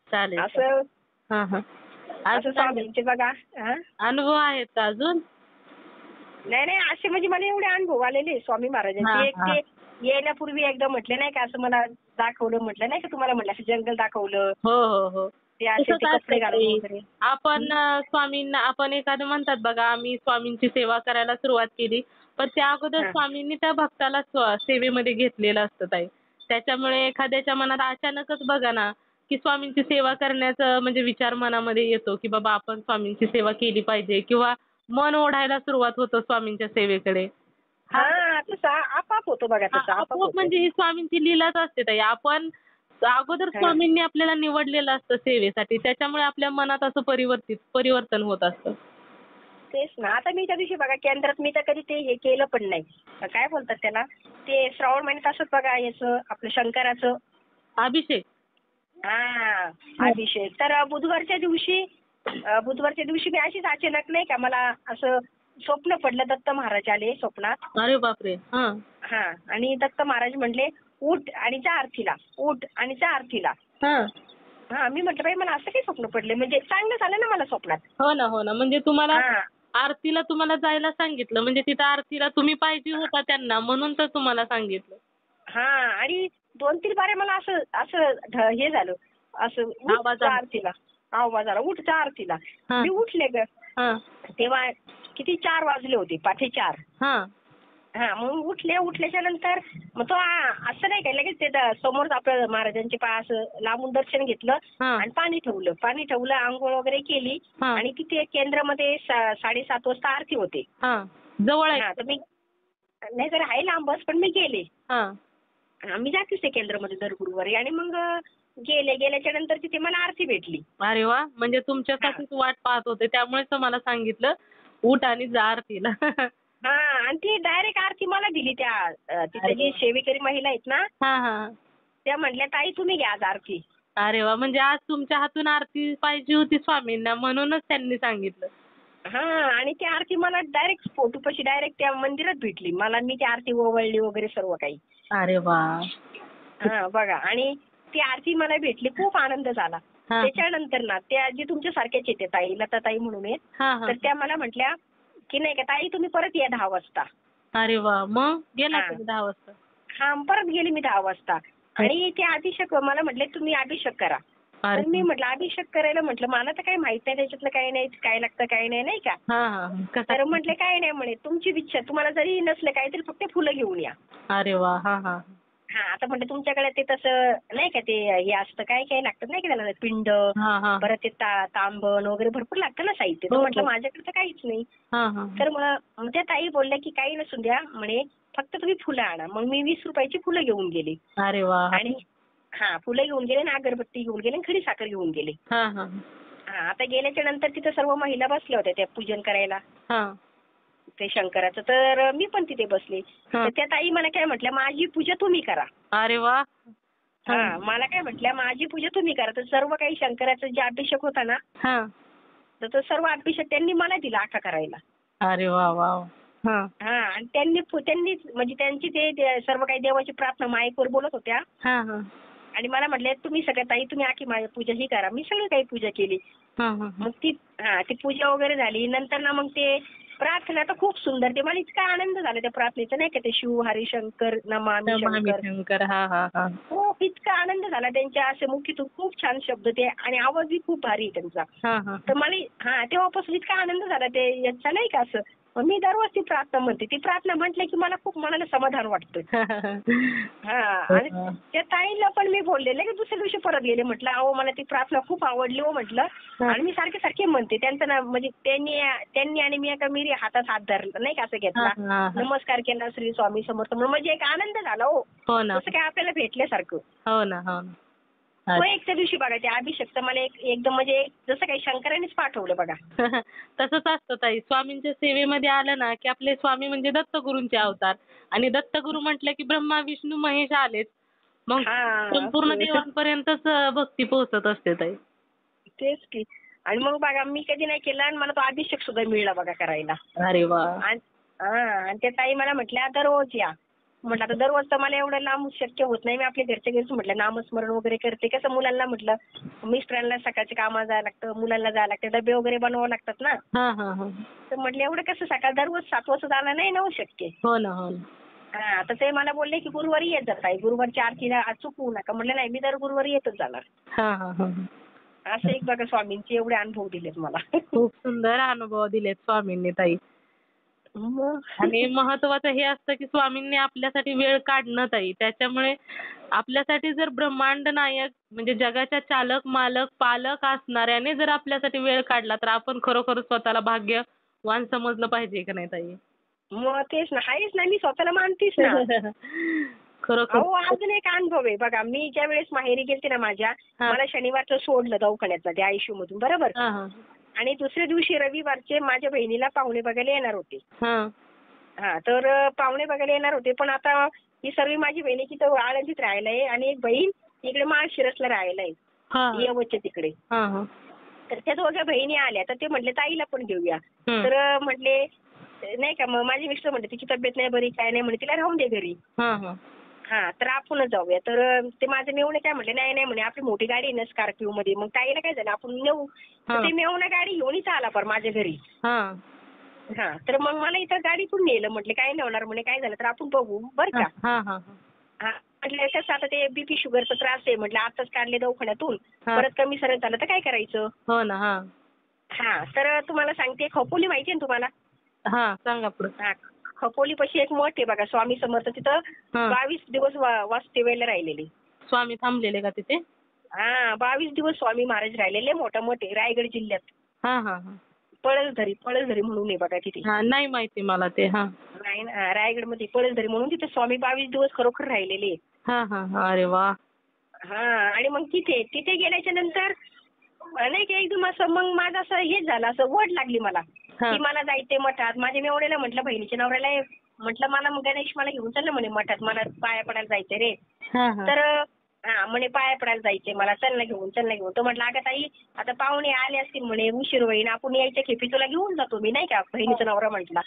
चालेल. असं हा हा. असं अजून आहे? स्वामींचे बघा. हा? अनुभव आहेत का अजून? नाही नाही, असे म्हणजे मला एवढे अनुभव आलेले स्वामी हा महाराजांचे. एक हा. ते येण्यापूर्वी एकदा म्हटलं नाही का, असं मला दाखवलं, म्हटलं नाही का तुम्हाला, म्हटलं असं जंगल दाखवलं, हो हो हो. ते असे तसंच ते असतं कपडे घालून ताई. वगैरे. आपण स्वामींना, आपण एखादं म्हणतात बघा, आम्ही स्वामींची सेवा करायला सुरुवात केली, पण त्या अगोदर हा. स्वामींनी त्या भक्ताला सेवेमध्ये घेतलेलं असतं ताई. त्याच्यामुळे एखाद्याच्या मनात अचानकच बघा ना, की स्वामींची सेवा करण्याचं म्हणजे विचार मनामध्ये येतो, की बाबा आपण स्वामींची सेवा केली पाहिजे, किंवा मन ओढायला सुरुवात होतं स्वामींच्या सेवेकडे. हा हा, तसं आपाप होतो बघा, तसं आपाप आपोआप, होतो. म्हणजे ही स्वामींची लीलाच असते ताई. आपण अगोदर हा. स्वामींनी आपल्याला निवडलेलं असतं सेवेसाठी, त्याच्यामुळे आपल्या मनात असं परिवर्तन होत असतं. तेच ना. आता मी त्या दिवशी बघा केंद्रात, मी तर कधी ते हे केलं पण नाही. काय बोलतात त्याला, ते श्रावण महिन्यात असत बघा याचं आपलं शंकराचं. अभिषेक. हा, अभिषेक. तर बुधवारच्या दिवशी मी अशीच अचानक नाही का, मला असं स्वप्न पडलं, दत्त महाराज आले स्वप्नात. अरे बापरे. हा हा, आणि दत्त महाराज म्हणले उठ आणि जा आरतीला, उठ आणि जा आरतीला. हा. हा, मी म्हटलं बाई मला असं काही स्वप्न पडले, म्हणजे चांगलं झालं ना मला स्वप्नात. हो ना, हो ना. म्हणजे तुम्हाला हा आरतीला तुम्हाला जायला सांगितलं, म्हणजे तिथं आरतीला तुम्ही पाहिजे होता त्यांना, म्हणून तर तुम्हाला सांगितलं. हा, आणि 2-3 बारे मला असं असं हे झालं, असं उठ आवाज जा आला. आरतीला, आवाज आला उठ जा आरतीला. हा. मी उठले ग. हा तेव्हा किती 4 वाजले होते, पाठी 4. हा. हा, मग उठल्याच्या नंतर मग तो असं नाही काय, लगेच ते समोर आपलं महाराजांचे पाय असं लांबून दर्शन घेतलं हा. आणि पाणी ठेवलं, आंघोळ वगैरे केली. हा. आणि तिथे केंद्रामध्ये 7:30 वाजता आरती होते. हा. जवळ आहे. हा, तर मी नाही, जर आहे लांबच, पण मी गेले. हा. मी जातेच ते केंद्रामध्ये दर गुरुवारी, आणि मग गेल्याच्या नंतर तिथे मला आरती भेटली. अरे वा. म्हणजे तुमच्यासाठीच वाट पाहत होते, त्यामुळेच तुम्हाला सांगितलं उठ आणि जा आरतीला. हा, आणि ती डायरेक्ट आरती मला दिली. त्या तिथे जी अरे सेवेकरी महिला आहेत ना, हा हा. त्या म्हटल्या ताई तुम्ही घ्या आज आरती. अरे वा. म्हणजे आज तुमच्या हातून आरती पाहिजे होती स्वामींना, म्हणूनच त्यांनी सांगितलं. हा, आणि ती आरती मला डायरेक्ट फोटोपाशी डायरेक्ट त्या मंदिरात भेटली मला. मी ती आरती ओवाळली वगैरे सर्व काही. अरे वा. हा, बघा, आणि ती आरती मला भेटली, खूप आनंद झाला. हा. त्याच्यानंतर ना त्या जी तुमच्या सारख्याच येते ताई, लता ताई म्हणून आहेत, हा हा. तर त्या मला म्हटल्या की नाही का ताई तुम्ही परत या 10 वाजता. अरे वा. मग गेला हा. तुम्ही 10 वाजता? हा, परत गेली मी 10 वाजता. आणि ते अभिषेक मला म्हटले तुम्ही अभिषेक करा. अरे पण मी म्हटलं अभिषेक करायला, म्हटलं मला तर काही माहित नाही त्याच्यातलं, काही नाही, काय लागतं काय नाही, नाही का. हा हा. कसा? तर म्हटले काय नाही, म्हणे तुमची इच्छा, तुम्हाला जरी नसलं काहीतरी फक्त फुलं घेऊन या. अरे वा. हा हा. हा, आता म्हटलं तुमच्याकडे ते तसं नाही का, ते हे असतं काय काय लागतं नाही का त्याला, पिंड, हा हा. परत ते तांबण वगैरे भरपूर लागतं ना साहित्य. हो, तर हो. म्हटलं माझ्याकडे तर काहीच नाही. हा हा. तर मग त्या ताई बोलल्या की काही नसून द्या म्हणे, फक्त तुम्ही फुलं आणा. मग मी 20 रुपयाची फुलं घेऊन गेले. अरे वा. आणि हा, फुलं घेऊन गेले, अगरबत्ती घेऊन गेले, खडी साखर घेऊन गेले. हा हा. हा, आता गेल्याच्या नंतर तिथं सर्व महिला बसल्या होत्या त्या पूजन करायला हा. ते शंकराचं. तर मी पण तिथे बसले. हा. तर त्या ताई मला काय म्हटल्या, माझी पूजा तुम्ही करा. अरे वा. हा, मला काय म्हटल्या, माझी पूजा तुम्ही करा. तर सर्व काही शंकराचा जे अभिषेक होता ना, हा. तर तो सर्व अभिषेक त्यांनी मला दिला आखा करायला. अरे वा वा. हा. हा, आणि त्यांनीच म्हणजे त्यांची ते सर्व काही देवाची प्रार्थना माईकवर बोलत होत्या. हा हा. आणि मला म्हटले तुम्ही सगळ्या ताई तुम्ही आखी माझी पूजा ही करा. मी सगळी काही पूजा केली. हा हा. मग ती पूजा वगैरे झाली. नंतर ना मग ते प्रार्थना तर खूप सुंदर. ते मला इतका आनंद झाला त्या प्रार्थनेचा, नाही का, ते शिव हरी शंकर नमामि शंकर. शंकर. हा हा हा. खूप इतका आनंद झाला त्यांच्या असे मुखीतून, खूप छान शब्द ते, आणि आवाजही खूप भारी आहे त्यांचा. हा हा. तर मला तेव्हापासून इतका आनंद झाला ते याचा, नाही का, असं मग मी दररोज ती प्रार्थना म्हणते. ती प्रार्थना म्हटलं की मला खूप मनाला समाधान वाटतं. हा, आणि त्या ताईला पण मी बोलले, लगेच दुसऱ्या दिवशी परत गेले. म्हटलं अहो मला ती प्रार्थना खूप आवडली हो म्हटलं, आणि मी सारखे सारखे म्हणते. त्यांचं ना म्हणजे त्यांनी आणि मी एका मिरी हातात हात धरला नाही का, असं घेतला, नमस्कार केला श्री स्वामी समर्थ म्हणून, म्हणजे एक आनंद झाला हो. तसं काय आपल्याला भेटल्यासारखं. हो ना, हो ना. मग एक त्या दिवशी बघा, ते अभिषेकचं मला एकदम म्हणजे जसं काही शंकरानेच पाठवलं बघा. तसंच असतं ताई. स्वामींच्या सेवेमध्ये आलं ना की आपले स्वामी म्हणजे दत्तगुरूंचे अवतार, आणि दत्तगुरू म्हटलं की ब्रह्मा विष्णू महेश आलेच. मग संपूर्ण देवांपर्यंतच भक्ती पोहोचत असते ताई. तेच की. आणि मग बघा मी कधी नाही केलं, आणि मला तो अभिषेक सुद्धा मिळाला बघा करायला. अरे वा. आणि त्या ताई मला म्हटल्या दररोज या. म्हटलं आता दररोज तर मला एवढं लांब शक्य होत नाही. मी आपल्या घरच्या घरीच म्हटलं नामस्मरण वगैरे करते. कसं मुलांना म्हटलं, मिस्टरांना सकाळच्या कामाला जायला लागतं, मुलांना जायला लागतं, डबे वगैरे बनवावं लागतात ना. तर म्हटलं एवढं कसं सकाळ दररोज 7 वाजता जाणं नाही ना शक्य. हो ना, हो ना. हा, तर ते मला बोलले की गुरुवारी येत जात आहे, गुरुवारच्या आरतीला चुकवू नका. म्हटलं नाही, मी दर गुरुवारी येतच जाणार. असं एक बघा स्वामींचे एवढे अनुभव दिलेत मला. खूप सुंदर अनुभव दिलेत स्वामींनी ताई. आणि महत्वाचं हे असतं की स्वामींनी आपल्यासाठी वेळ काढणं ताई. त्याच्यामुळे आपल्यासाठी जर ब्रह्मांड नायक म्हणजे जगाच्या चालक मालक पालक असणाऱ्याने जर आपल्यासाठी वेळ काढला, तर आपण खरोखर स्वतःला भाग्यवान समजलं पाहिजे का नाही ताई? मग तेच ना, आहेच ना, मी स्वतःला मानतीच ना. खरोखर. अहो अजून एक अनुभव आहे बघा. मी ज्या वेळेस माहेरी गेलते ना माझ्या, मला शनिवारचं सोडलं दवाखान्यात त्या आयसीयू मधून, बरोबर. आणि दुसऱ्या दिवशी रविवारचे माझ्या बहिणीला पाहुणे बघायला येणार होते. तर पाहुणे बघायला येणार होते, पण आता ही सर्व माझी बहिणी तिथं आळंदीत राहायला आहे, आणि एक बहीण इकडे माळशिरसला राहायला आहे, यवतच्या तिकडे. तर त्या दोघ्या बहिणी आल्या, तर ते म्हटले ताईला पण घेऊया. तर म्हटले नाही का, मग माझे मिस्टर म्हटले तिची तब्येत नाही बरी, काय नाही, म्हणे तिला राहून दे घरी. तर आपणच जाऊया. तर ते माझे मेवणे काय म्हटले, नाही नाही म्हणे, आपली मोठी गाडी आहे ना स्कॉर्पिओ मध्ये, मग ताईला काय झालं आपण नेऊ. तर ते मेवणा गाडी घेऊनच आला पर माझ्या घरी. तर मग मला इथं गाडीतून नेलं. म्हटले काय नाही होणार म्हणे, काय झालं तर आपण बघू बरं का. म्हटलं कसं आता ते बीपी शुगरचा त्रास आहे. म्हटलं आताच काढले दवाखान्यातून, परत कमी सरळ झालं तर काय करायचं. हो ना. तर तुम्हाला सांगते, खपोली माहिती आहे ना तुम्हाला? सांगा पुढे. खपोली पाशी एक मठ आहे बघा, स्वामी समर्थ. तिथं 22 दिवस वास्तव्याला राहिलेले. स्वामी थांबलेले का तिथे? 22 दिवस स्वामी महाराज राहिलेले. मोठा मठ आहे रायगड जिल्ह्यात. पळसधरी म्हणून आहे बघा तिथे. नाही माहिती मला ते. नाही ना, रायगड मध्ये पळसधरी म्हणून तिथे स्वामी 22 दिवस खरोखर राहिलेले. अरे वा. आणि मग तिथे गेल्याच्या नंतर नाही का एकदम असं मग माझं असं हेच झालं, असं वढ लागली मला की मला जायचंय मठात. माझ्या मेवण्याला म्हटलं, बहिणीच्या नवऱ्याला म्हटलं, मला गणेश मला घेऊन चाललं म्हणे मठात, मला पाया पडायला जायचंय रे. तर म्हणे पाया पडायला जायचंय मला, चल ना घेऊन. तर म्हटलं अगं ताई आता पाहुणे आले असतील म्हणे, उशीर होईन, आपण यायच्या खेपी तुला घेऊन जातो मी, नाही का, बहिणीचा नवरा म्हटला.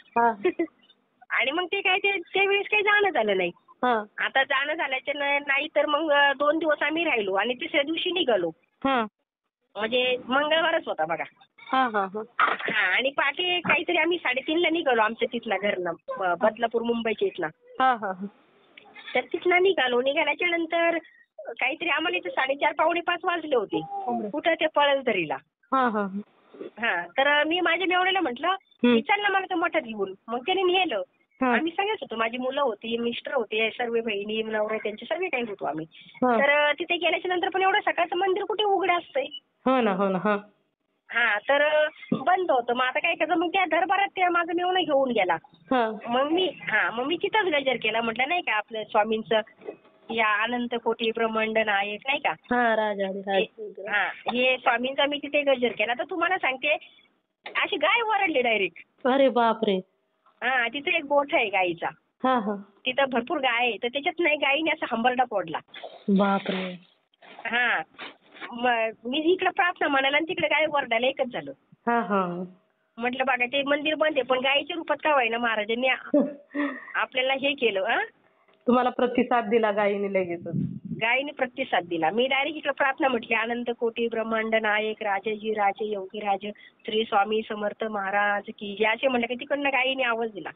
आणि मग ते काय त्यावेळेस काही जाणं झालं नाही. आता जाणं झाल्याच्या नाही तर मग 2 दिवस आम्ही राहिलो, आणि तिसऱ्या दिवशी निघालो. म्हणजे मंगळवारच होता बघा. आणि पहाटे काहीतरी आम्ही 3:30ला निघालो आमच्या तिथला घरनं, बदलापूर मुंबईच्या इथला. तर तिथनं निघाल्याच्या नंतर काहीतरी आम्हाला इथे 4:30 पावणे 5 वाजले होते. कुठं ते पळसधरीला. तर मी माझ्या मेवण्याला म्हटलं की चल ना मला तर मठात घेऊन. मग त्याने नेलं. आम्ही सगळेच होतो, माझी मुलं होती, मिस्टर होते, सर्व बहिणी नवरे त्यांचे सर्व काही होतो आम्ही. तर तिथे गेल्याच्या नंतर पण एवढं सकाळचं मंदिर कुठे उघडं असतंय. हो ना. तर बंद होतं. मग आता काय करायचं, मग त्या दरबारात त्या माझा मेवणा घेऊन गेला. मग मी तिथंच गजर केला. म्हटलं नाही का आपल्या स्वामींचं या अनंत कोटी ब्रह्मांड नायक नाही का, हे स्वामींचा मी तिथे गजर केला. तर तुम्हाला सांगते अशी गाय ओरडली डायरेक्ट. अरे बापरे. तिथे एक गोठा आहे गाईचा. तिथं भरपूर गाय आहे. तर त्याच्यात नाही गाईने असा हंबरडा फोडला. बापरे. मी इकडे प्रार्थना म्हणाला आणि तिकडे गाय ओरडायला एकच झालं. म्हटलं बघा ते मंदिर बंद आहे, पण गायीच्या रूपात का व्हायना महाराजांनी आपल्याला हे केलं. तुम्हाला प्रतिसाद दिला गायीने लगेचच. गायीने प्रतिसाद दिला. मी डायरेक्ट इकडे प्रार्थना म्हटली, अनंत कोटी ब्रह्मांड नायक राजाजी राजे योगी राज श्री स्वामी समर्थ महाराज की जय असे म्हणलं की तिकडनं गायीने आवाज दिला.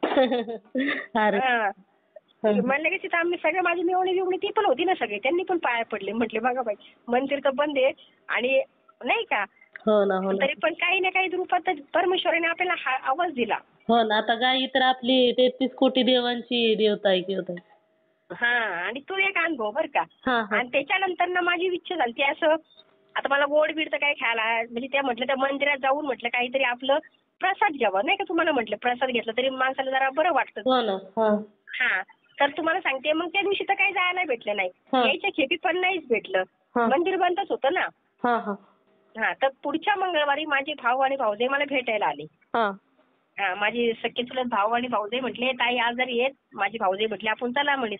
म्हणलं की तिथं आम्ही सगळे माझी मेवणी ती पण होती ना, सगळे त्यांनी पण पाया पडले. म्हटले बघा बाई मंदिर तर बंद आहे, आणि नाही का हो ना, हो ना. तरी पण काही ना काही रूपात परमेश्वराने आपल्याला आवाज दिला. हो ना, आता गाई तर आपली 33 कोटी देवांची देवता आहे की होत. हा, आणि तो एक अनुभव बरं का. हा, हा. आणि त्याच्यानंतर ना माझी इच्छा झाली ती असं, आता मला गोड बीड तर काय खायला, म्हणजे त्या म्हटलं त्या मंदिरात जाऊन म्हटलं काहीतरी आपलं प्रसाद घ्यावा, नाही का. तुम्हाला म्हटलं प्रसाद घेतला तरी माणसाला जरा बरं वाटतं. हो ना. हा, तर तुम्हाला सांगते, मग त्या दिवशी तर काही जायला भेटलं नाही. यायच्या खेपी पण नाहीच भेटलं. मंदिर बंदच होतं ना. हा, तर पुढच्या मंगळवारी माझे भाऊ आणि भाऊजाई मला भेटायला आले. हा, माझी सख्खे चुलत भाऊ आणि भाऊजाई म्हटले, ताई आजारी येत. माझी भाऊजाई म्हटली आपण चला म्हणे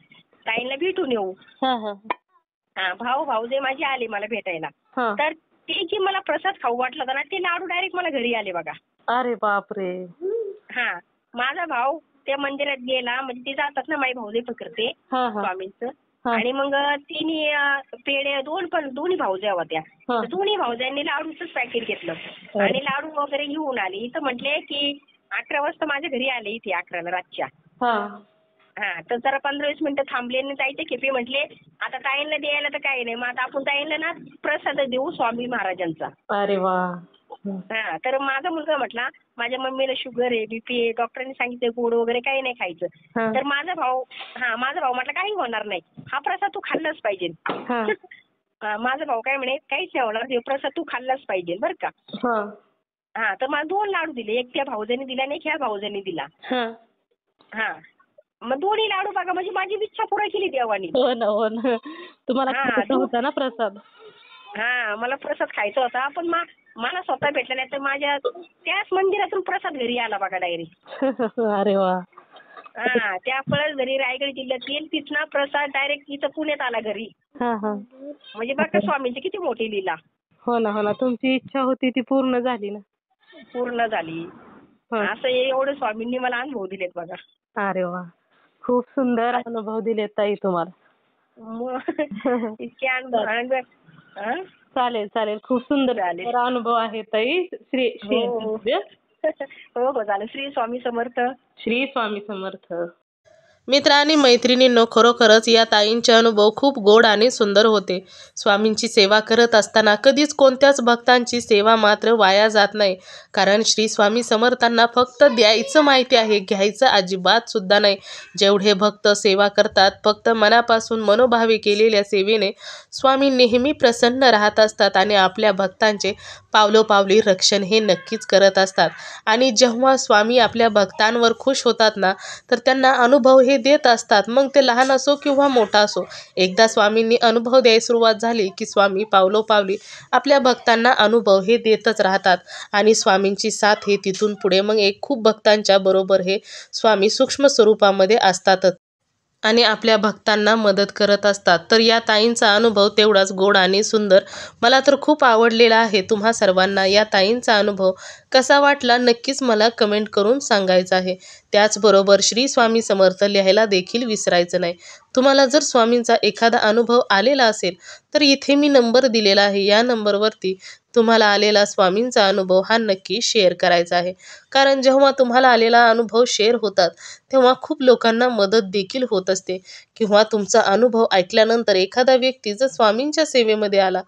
ताईंना भेटून येऊ. हा, भाऊ भाऊजाई माझी आले मला भेटायला. तर ते जी मला प्रसाद खाऊ वाटला होता ना, ते लाडू डायरेक्ट मला घरी आले बघा. अरे बापरे. हा, माझा भाऊ त्या मंदिरात गेला, म्हणजे ते जातात ना, माझी भाऊजाई पकडते स्वामींचं. आणि मग तिने पेढे दोन्ही भाऊजाई होत्या. दोन्ही भाऊजाईंनी लाडूच पॅकेट घेतलं आणि लाडू वगैरे घेऊन आले. इथं म्हटले की 11 वाजता माझ्या घरी आले, इथे 11ला रातच्या. हा, तर जरा 15-20 मिनिटं थांबले आणि जायचे खेपे म्हटले आता ताईंना द्यायला तर काही नाही, मग आता आपण ताईंना ना प्रसाद देऊ स्वामी महाराजांचा. अरे वा. हा, तर माझा मुलगा म्हटला माझ्या मम्मीला शुगर आहे, बीपी आहे, डॉक्टरांनी सांगितलं गोड वगैरे काही नाही खायचं. तर माझा भाऊ म्हटला काही होणार नाही, हा प्रसाद तू खाल्लाच पाहिजे. माझा भाऊ काय म्हणे काहीच नाही होणार, हे प्रसाद तू खाल्लाच पाहिजे बरं का. हा, तर मला 2 लाडू दिले, एक त्या भाऊजांनी दिला आणि एक ह्या भाऊजांनी दिला. हा, मग दोन्ही लाडू बघा, म्हणजे माझी इच्छा पुरा केली देवानी. हो ना, हो ना. तुम्हाला खायचा होता ना प्रसाद. हा, मला प्रसाद खायचा होता, पण मला स्वतः भेटला नाही, तर माझ्या त्याच मंदिरातून प्रसाद घरी आला बघा डायरेक्ट. अरे वा. हा, त्या पळस घरी रायगड जिल्ह्यात येईल तिथनं प्रसाद डायरेक्ट इथं पुण्यात आला घरी. म्हणजे बघा स्वामींची किती मोठी लीला. हो ना, हो ना. तुमची इच्छा होती ती पूर्ण झाली ना. पूर्ण झाली. असं एवढं स्वामींनी मला अनुभव दिलेत बघा. अरे वा, खूप सुंदर अनुभव दिलेत ताई तुम्हाला. इतके अनुभव. चालेल चालेल, खूप सुंदर अनुभव आहे ताई. श्री हो चालेल. श्री स्वामी समर्थ. श्री स्वामी समर्थ. मित्र आणि मैत्रिणींनो, खरोखरच या ताईंचे अनुभव खूप गोड आणि सुंदर होते. स्वामींची सेवा करत असताना कधीच कोणत्याच भक्तांची सेवा मात्र वाया जात नाही. कारण श्री स्वामी समर्थांना फक्त द्यायचं माहिती आहे, घ्यायचं अजिबात सुद्धा नाही. जेवढे भक्त सेवा करतात, फक्त मनापासून मनोभावे केलेल्या सेवेने स्वामी नेहमी प्रसन्न राहत असतात आणि आपल्या भक्तांचे पावलोपावली रक्षण हे नक्कीच करत असतात. आणि जेव्हा स्वामी आपल्या भक्तांवर खुश होतात ना, तर त्यांना अनुभव हे देत असतात. मग ते लहान असो किंवा मोठा असो, एकदा स्वामींनी अनुभव द्यायला सुरुवात झाली की स्वामी पावलोपावली आपल्या भक्तांना अनुभव हे देतच राहतात. आणि स्वामींची साथ हे तिथून पुढे मग एक खूप भक्तांच्या बरोबर हे स्वामी सूक्ष्म स्वरूपामध्ये असतातच आणि आपल्या भक्तांना मदत करत असतात. तर या ताईंचा अनुभव तेवढाच गोड आणि सुंदर मला तर खूप आवडलेला आहे. तुम्हा सर्वांना या ताईंचा अनुभव कसा वाटला नक्कीच मला कमेंट करून सांगायचं आहे. त्याचबरोबर श्री स्वामी समर्थ लिहायला देखील विसरायचं नाही. तुम्हाला जर स्वामींचा एखादा अनुभव आलेला असेल तर इथे मी नंबर दिलेला आहे, या नंबरवरती तुम्हाला आलेला स्वामींचा अनुभव हा नक्की शेअर करायचा आहे. कारण जेव्हा तुम्हाला आलेला अनुभव शेअर होतात तेव्हा खूप लोकांना मदत देखील होत असते. किंवा तुमचा अनुभव ऐकल्यानंतर एखादा व्यक्ती जर स्वामींच्या सेवेमध्ये आला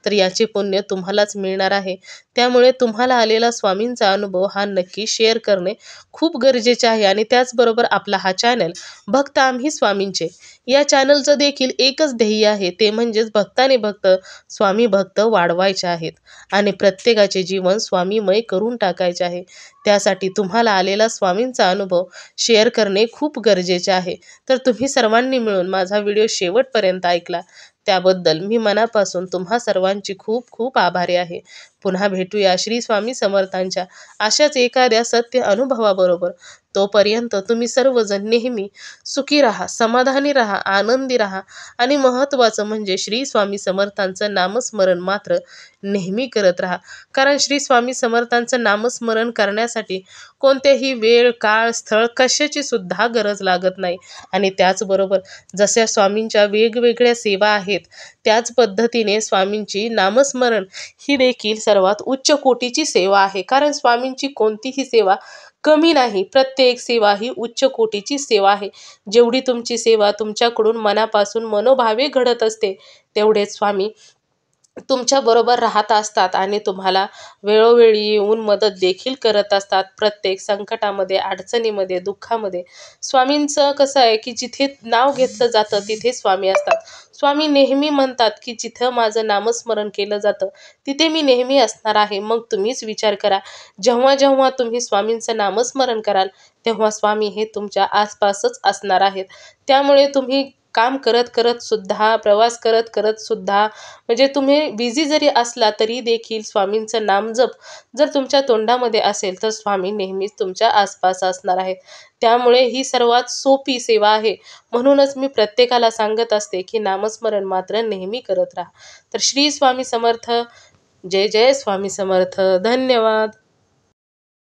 तर याचे पुण्य तुम्हालाच मिळणार आहे. त्यामुळे तुम्हाला आलेला स्वामींचा अनुभव हा नक्की शेअर करणे खूप गरजेचे आहे. आणि त्याचबरोबर आपला हा चॅनल भक्त आम्ही स्वामींचे, या चॅनलचं देखील एकच ध्येय आहे, ते म्हणजेच भक्ताने भक्त स्वामी भक्त वाढवायचे आहेत आणि प्रत्येकाचे जीवन स्वामीमय करून टाकायचे आहे. त्यासाठी तुम्हाला आलेला स्वामींचा अनुभव शेअर करणे खूप गरजेचे आहे. तर तुम्ही सर्वांनी मिळून माझा व्हिडिओ शेवटपर्यंत ऐकला त्याबद्दल मी मनापासून तुम्हा सर्वांची खूप खूप आभारी आहे. पुन्हा भेटूया श्री स्वामी समर्थांच्या अशाच एखाद्या सत्य अनुभवाबरोबर. तोपर्यंत तुम्ही सर्वजण नेहमी सुखी राहा, समाधानी राहा, आनंदी राहा आणि महत्त्वाचं म्हणजे श्री स्वामी समर्थांचं नामस्मरण मात्र नेहमी करत राहा. कारण श्री स्वामी समर्थांचं नामस्मरण करण्यासाठी कोणत्याही वेळ, काळ, स्थळ कशाची सुद्धा गरज लागत नाही. आणि त्याचबरोबर जशा स्वामींच्या वेगवेगळ्या सेवा आहेत त्याच पद्धतीने स्वामींची नामस्मरण ही देखील सर्वात उच्च कोटीची सेवा आहे. कारण स्वामींची कोणतीही सेवा कमी नाही, प्रत्येक सेवा ही उच्च कोटीची सेवा आहे. जेवढी तुमची सेवा तुमच्याकडून मनापासून मनोभावे घडत असते तेवढेच स्वामी तुमच्याबरोबर राहत असतात आणि तुम्हाला वेळोवेळी येऊन मदत देखील करत असतात. प्रत्येक संकटामध्ये, अडचणीमध्ये, दुःखामध्ये. स्वामींचं कसं आहे की जिथे नाव घेतलं जातं तिथे स्वामी असतात. स्वामी नेहमी म्हणतात की जिथं माझं नामस्मरण केलं जातं तिथे मी नेहमी असणार आहे. मग तुम्हीच विचार करा, जेव्हा जेव्हा तुम्ही स्वामींचं नामस्मरण कराल तेव्हा स्वामी हे तुमच्या आसपासच असणार आहेत. त्यामुळे तुम्ही काम करत करत सुद्धा, प्रवास करत करत सुद्धा, म्हणजे तुम्ही बिझी जरी असला तरी देखील स्वामींचं नामजप जर तुमच्या तोंडामध्ये असेल तर स्वामी नेहमीच तुमच्या आसपास असणार आहेत. त्यामुळे ही सर्वात सोपी सेवा आहे. म्हणूनच मी प्रत्येकाला सांगत असते की नामस्मरण मात्र नेहमी करत राहा. तर श्री स्वामी समर्थ. जय जय स्वामी समर्थ. धन्यवाद.